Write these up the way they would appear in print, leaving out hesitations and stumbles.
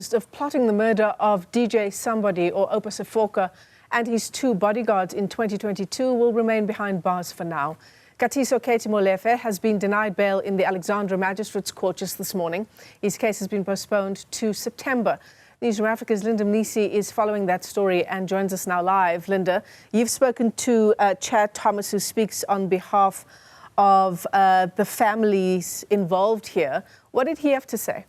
Of plotting the murder of DJ Somebody or Opus Afoka and his two bodyguards in 2022 will remain behind bars for now. Katiso Molefe has been denied bail in the Alexandra Magistrates Court just this morning. His case has been postponed to September. Newzroom Afrika's Linda Mnisi is following that story and joins us now live. Linda, you've spoken to Chad Thomas, who speaks on behalf of the families involved here. What did he have to say?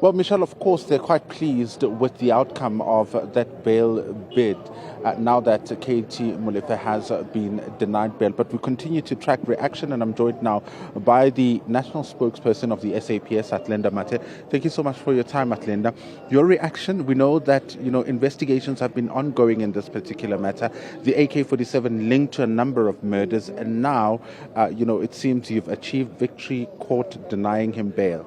Well, Michelle, of course, they're quite pleased with the outcome of that bail bid now that Katie Molefe has been denied bail. But we continue to track reaction, and I'm joined now by the national spokesperson of the SAPS, Athlenda Mathe. Thank you so much for your time, Athlenda. Your reaction, we know that, investigations have been ongoing in this particular matter. The AK-47 linked to a number of murders, and now, it seems you've achieved victory, court denying him bail.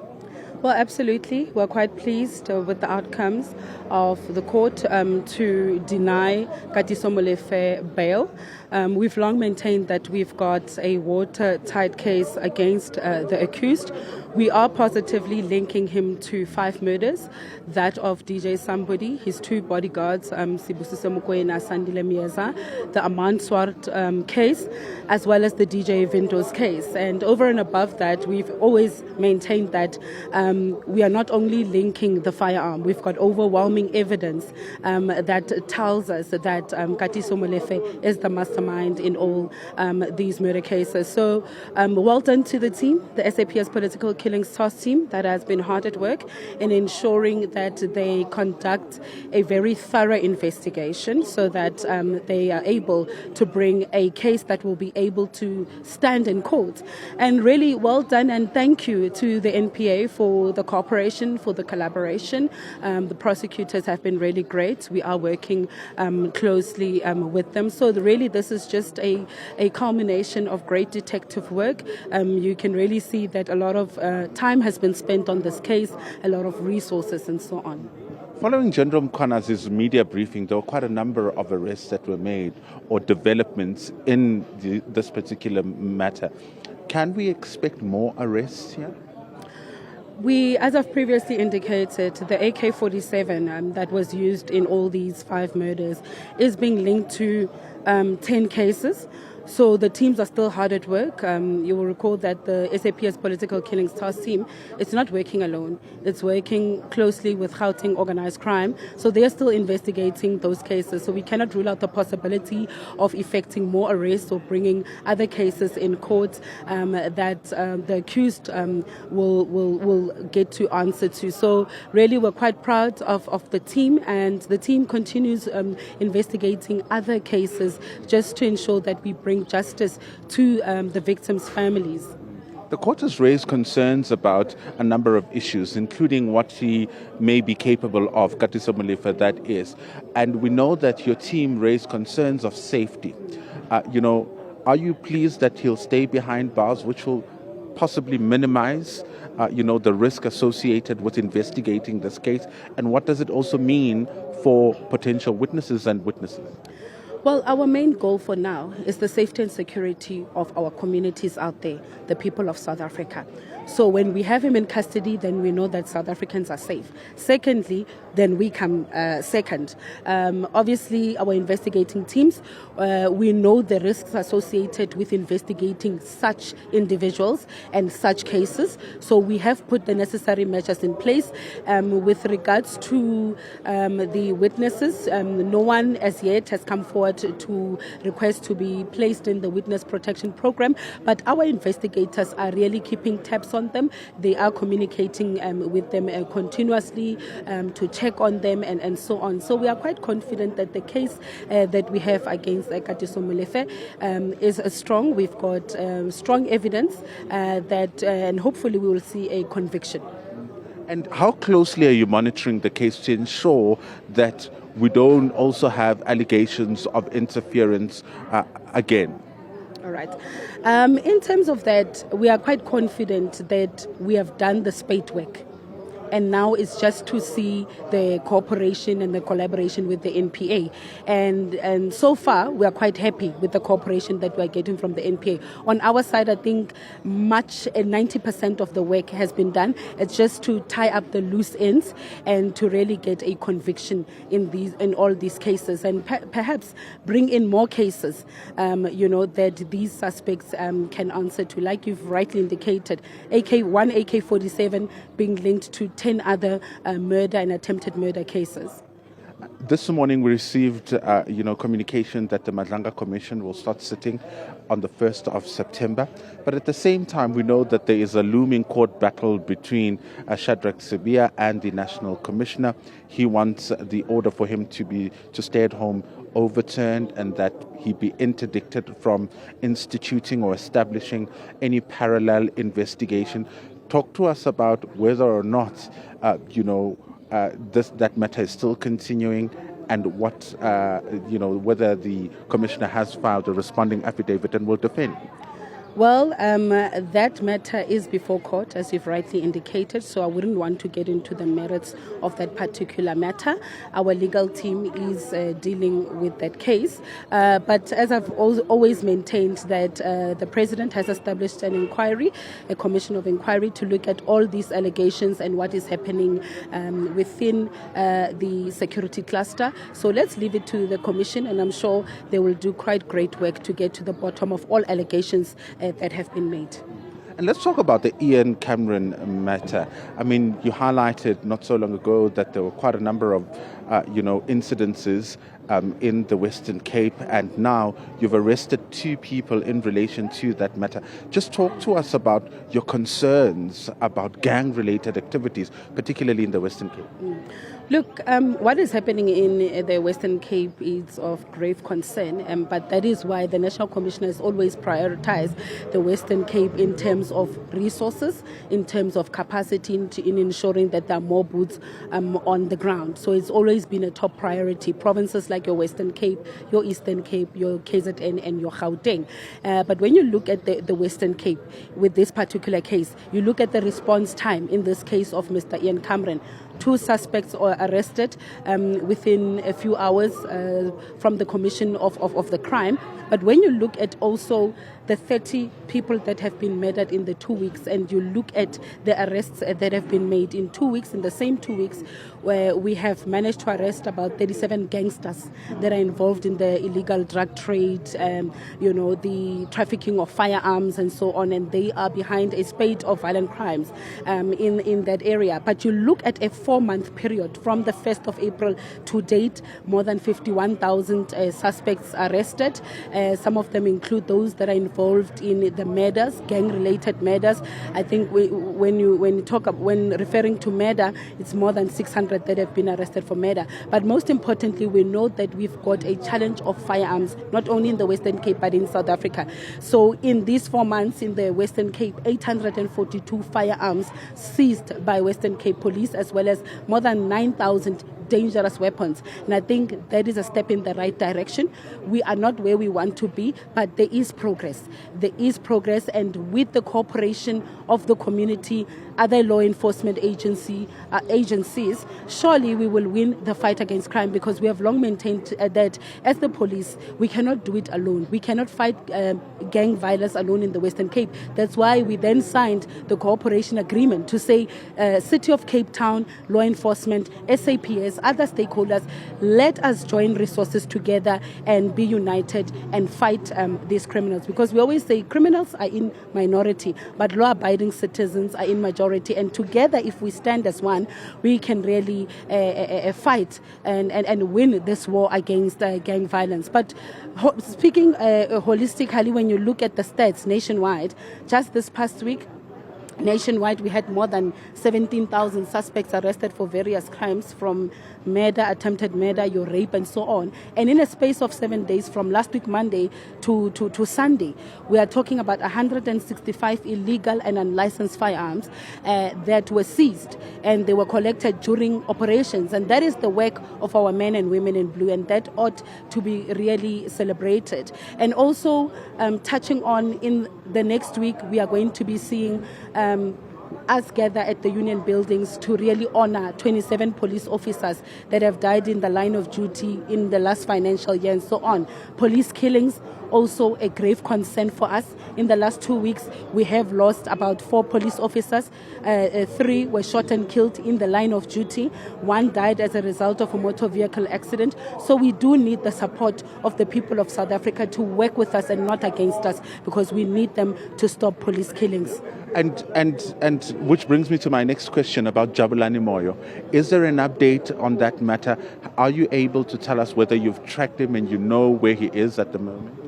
Well, absolutely. We're quite pleased with the outcomes of the court to deny Katiso Molefe bail. We've long maintained that we've got a watertight case against the accused. We are positively linking him to 5 murders, that of DJ Somebody, his 2 bodyguards, Sibusise Mokoena, Sandile Mieza, the Aman Swart case, as well as the DJ Vindo's case. And over and above that, we've always maintained that we are not only linking the firearm, we've got overwhelming evidence that tells us that Katiso Molefe is the mastermind in all these murder cases. So well done to the team, the SAPS Political Killings Task Team, that has been hard at work in ensuring that they conduct a very thorough investigation so that they are able to bring a case that will be able to stand in court. And really well done, and thank you to the NPA for the cooperation, for the collaboration. The prosecutors have been really great. We are working closely with them. So really this is just a culmination of great detective work. You can really see that a lot of time has been spent on this case, a lot of resources and so on. Following General Mkhwana's media briefing, there were quite a number of arrests that were made or developments in this particular matter. Can we expect more arrests here? We, as I've previously indicated, the AK-47 that was used in all these 5 murders is being linked to 10 cases. So the teams are still hard at work. You will recall that the SAPS Political Killings Task Team is not working alone. It's working closely with Gauteng Organized Crime. So they are still investigating those cases. So we cannot rule out the possibility of effecting more arrests or bringing other cases in court that the accused will get to answer to. So really we're quite proud of the team, and the team continues investigating other cases just to ensure that we bring justice to the victims' families. The court has raised concerns about a number of issues, including what he may be capable of, Katiso Molefe, that is. And we know that your team raised concerns of safety. Are you pleased that he'll stay behind bars, which will possibly minimize the risk associated with investigating this case? And what does it also mean for potential witnesses and witnesses? Well, our main goal for now is the safety and security of our communities out there, the people of South Africa. So when we have him in custody, then we know that South Africans are safe. Secondly, then we come second. Obviously, our investigating teams, we know the risks associated with investigating such individuals and such cases. So we have put the necessary measures in place. With regards to the witnesses, no one as yet has come forward to request to be placed in the witness protection program, but our investigators are really keeping tabs on them. They are communicating with them continuously to check on them and so on. So we are quite confident that the case that we have against Katiso Molefe is strong. We've got strong evidence and hopefully we will see a conviction. And how closely are you monitoring the case to ensure that we don't also have allegations of interference again? All right. In terms of that, we are quite confident that we have done the spade work. and now it's just to see the cooperation and the collaboration with the NPA. And so far, we are quite happy with the cooperation that we are getting from the NPA. On our side, I think 90% of the work has been done. It's just to tie up the loose ends and to really get a conviction in all these cases, and perhaps bring in more cases, that these suspects can answer to. Like you've rightly indicated, one AK-47 being linked to 10 other murder and attempted murder cases. This morning we received, communication that the Madlanga Commission will start sitting on the 1st of September. But at the same time, we know that there is a looming court battle between Shadrack Sibia and the National Commissioner. He wants the order for him to stay at home overturned, and that he be interdicted from instituting or establishing any parallel investigation. Talk to us about whether or not, that matter is still continuing, and what, whether the commissioner has filed a responding affidavit and will defend. Well, that matter is before court, as you've rightly indicated, so I wouldn't want to get into the merits of that particular matter. Our legal team is dealing with that case. But as I've always maintained, that the President has established an inquiry, a commission of inquiry, to look at all these allegations and what is happening within the security cluster. So let's leave it to the commission, and I'm sure they will do quite great work to get to the bottom of all allegations that have been made. And let's talk about the Ian Cameron matter. I mean, you highlighted not so long ago that there were quite a number of, incidences in the Western Cape, and now you've arrested 2 people in relation to that matter. Just talk to us about your concerns about gang-related activities, particularly in the Western Cape. Look, what is happening in the Western Cape is of grave concern, but that is why the National Commissioner has always prioritized the Western Cape in terms of resources, in terms of capacity, in ensuring that there are more boots on the ground. So it's always been a top priority. Provinces like your Western Cape, your Eastern Cape, your KZN and your Gauteng. But when you look at the Western Cape with this particular case, you look at the response time in this case of Mr. Ian Cameron. 2 suspects are arrested within a few hours from the commission of the crime. But when you look at also the 30 people that have been murdered in the 2 weeks, and you look at the arrests that have been made in 2 weeks, in the same 2 weeks, where we have managed to arrest about 37 gangsters that are involved in the illegal drug trade, the trafficking of firearms and so on, and they are behind a spate of violent crimes in that area. But you look at a 4-month period from the 1st of April to date, more than 51,000 suspects arrested. Some of them include those that are involved in the murders, gang-related murders. I think when referring to murder, it's more than 600 that have been arrested for murder. But most importantly, we know that we've got a challenge of firearms, not only in the Western Cape but in South Africa. So in these 4 months in the Western Cape, 842 firearms seized by Western Cape Police, as well as more than 9,000 dangerous weapons. And I think that is a step in the right direction. We are not where we want to be, but there is progress. There is progress, and with the cooperation of the community, other law enforcement agencies, surely we will win the fight against crime, because we have long maintained that as the police, we cannot do it alone. We cannot fight gang violence alone in the Western Cape. That's why we then signed the cooperation agreement to say City of Cape Town, law enforcement, SAPS, other stakeholders, let us join resources together and be united and fight these criminals. Because we always say criminals are in minority, but law-abiding citizens are in majority. And together, if we stand as one, we can really fight and win this war against gang violence. But speaking holistically, when you look at the stats nationwide, just this past week, nationwide, we had more than 17,000 suspects arrested for various crimes, from murder, attempted murder, your rape, and so on. And in a space of 7 days, from last week Monday to Sunday, we are talking about 165 illegal and unlicensed firearms that were seized, and they were collected during operations. And that is the work of our men and women in blue, and that ought to be really celebrated. And also touching on, in the next week, we are going to be seeing us gather at the union buildings to really honor 27 police officers that have died in the line of duty in the last financial year and so on. Police killings, also a grave concern for us. In the last 2 weeks, we have lost about 4 police officers. 3 were shot and killed in the line of duty. 1 died as a result of a motor vehicle accident. So we do need the support of the people of South Africa to work with us and not against us, because we need them to stop police killings. And which brings me to my next question about Jabulani Moyo. Is there an update on that matter? Are you able to tell us whether you've tracked him and you know where he is at the moment?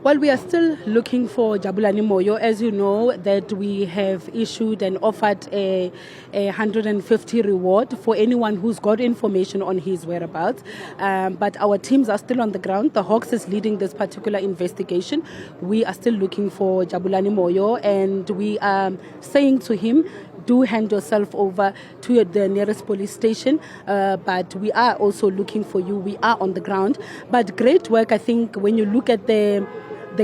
Well, we are still looking for Jabulani Moyo. As you know, that we have issued and offered a 150 reward for anyone who's got information on his whereabouts. But our teams are still on the ground. The Hawks is leading this particular investigation. We are still looking for Jabulani Moyo, and we are saying to him, do hand yourself over to the nearest police station. But we are also looking for you. We are on the ground. But great work, I think, when you look at the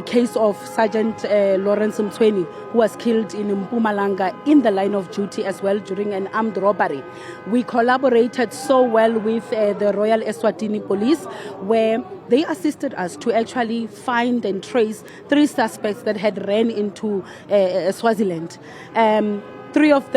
case of Sergeant Lawrence Mtweni, who was killed in Mpumalanga in the line of duty as well during an armed robbery. We collaborated so well with the Royal Eswatini Police, where they assisted us to actually find and trace 3 suspects that had ran into Swaziland. 2 of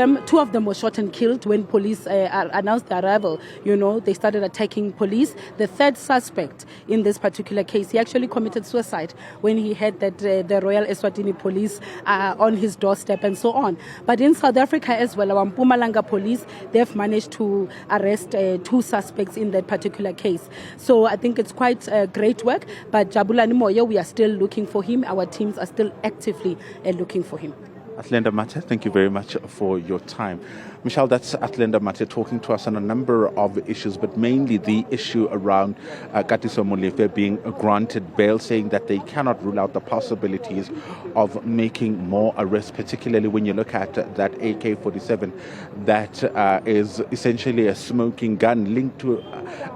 them were shot and killed when police announced their arrival. You know, they started attacking police. The 3rd suspect in this particular case, he actually committed suicide when he heard that the Royal Eswatini Police are on his doorstep and so on. But in South Africa as well, our Mpumalanga police, they've managed to arrest 2 suspects in that particular case. So I think it's quite great work. But Jabulani Moyo, we are still looking for him. Our teams are still actively looking for him. Athlenda Mathe, thank you very much for your time. Michelle, that's Athlenda Mathe talking to us on a number of issues, but mainly the issue around Katiso Molefe being granted bail, saying that they cannot rule out the possibilities of making more arrests, particularly when you look at that AK-47 that is essentially a smoking gun linked to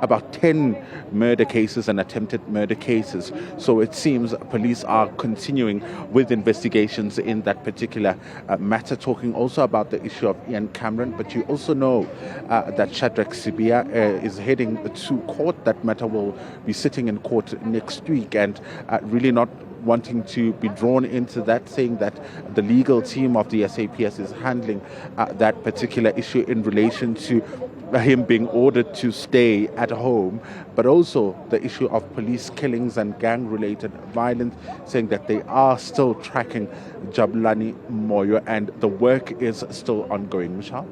about 10 murder cases and attempted murder cases. So it seems police are continuing with investigations in that particular matter, talking also about the issue of Ian Cameron. But you also know that Shadrach Sibia is heading to court. That matter will be sitting in court next week, and really not wanting to be drawn into that, saying that the legal team of the SAPS is handling that particular issue in relation to him being ordered to stay at home, but also the issue of police killings and gang-related violence, saying that they are still tracking Jabulani Moyo and the work is still ongoing. Michelle?